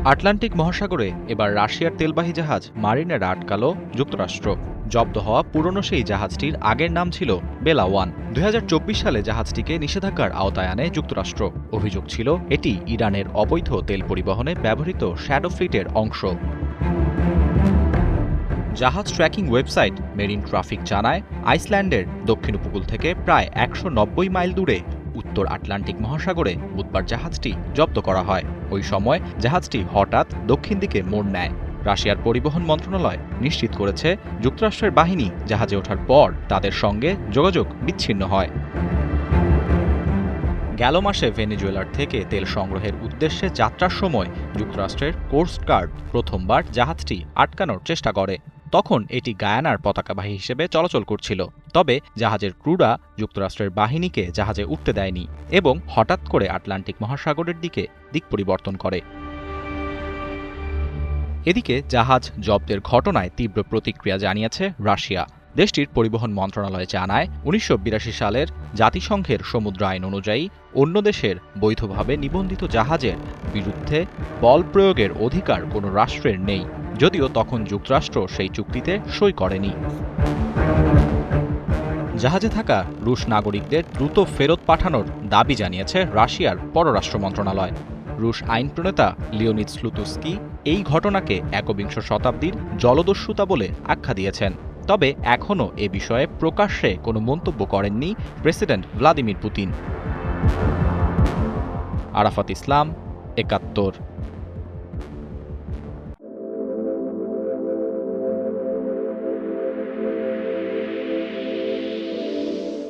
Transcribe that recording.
Atlantic মহাসাগরে এবার রাশিয়ার তেলবাহী জাহাজ মারিনেরা আটকাল যুক্তরাষ্ট্র। জব্দ হওয়া পুরনো সেই জাহাজটির আগের নাম ছিল বেলা ওয়ান। ২০২৪ সালে জাহাজটিকে নিষেধাজ্ঞার আওতায় আনে যুক্তরাষ্ট্র। অভিযোগ ছিল এটি ইরানের অবৈধ তেল পরিবহনে ব্যবহৃত শ্যাডো ফ্লিটের অংশ। জাহাজ ট্র্যাকিং ওয়েবসাইট মেরিন ট্রাফিক জানায়, আইসল্যান্ডের দক্ষিণ উপকূল থেকে প্রায় ১৯০ মাইল দূরে উত্তর আটলান্টিক মহাসাগরে বুধবার জাহাজটি জব্দ করা হয়। ওই সময় জাহাজটি হঠাৎ দক্ষিণ দিকে মোড় নেয়। রাশিয়ার পরিবহন মন্ত্রণালয় নিশ্চিত করেছে, যুক্তরাষ্ট্রের বাহিনী জাহাজে ওঠার পর তাদের সঙ্গে যোগাযোগ বিচ্ছিন্ন হয়। গেল মাসে ভেনেজুয়েলার থেকে তেল সংগ্রহের উদ্দেশ্যে যাত্রার সময় যুক্তরাষ্ট্রের কোস্ট গার্ড প্রথমবার জাহাজটি আটকানোর চেষ্টা করে। তখন এটি গায়ানার পতাকাবাহী হিসেবে চলাচল করছিল। তবে জাহাজের ক্রুরা যুক্তরাষ্ট্রের বাহিনীকে জাহাজে উঠতে দেয়নি এবং হঠাৎ করে আটলান্টিক মহাসাগরের দিকে দিক পরিবর্তন করে। এদিকে জাহাজ জব্দের ঘটনায় তীব্র প্রতিক্রিয়া জানিয়েছে রাশিয়া। দেশটির পরিবহন মন্ত্রণালয় জানায়, ১৯৮২ সালের জাতিসংঘের সমুদ্র আইন অনুযায়ী অন্য দেশের বৈধভাবে নিবন্ধিত জাহাজের বিরুদ্ধে বল প্রয়োগের অধিকার কোনো রাষ্ট্রের নেই, যদিও তখন যুক্তরাষ্ট্র সেই চুক্তিতে সই করেনি। জাহাজে থাকা রুশ নাগরিকদের দ্রুত ফেরত পাঠানোর দাবি জানিয়েছে রাশিয়ার পররাষ্ট্র মন্ত্রণালয়। রুশ আইন প্রণেতা লিওনিদ স্লুতুস্কি এই ঘটনাকে একবিংশ শতাব্দীর জলদস্যুতা বলে আখ্যা দিয়েছেন। তবে এখনও এ বিষয়ে প্রকাশ্যে কোনো মন্তব্য করেননি প্রেসিডেন্ট ভ্লাদিমির পুতিন। আরাফাত ইসলাম, ৭১।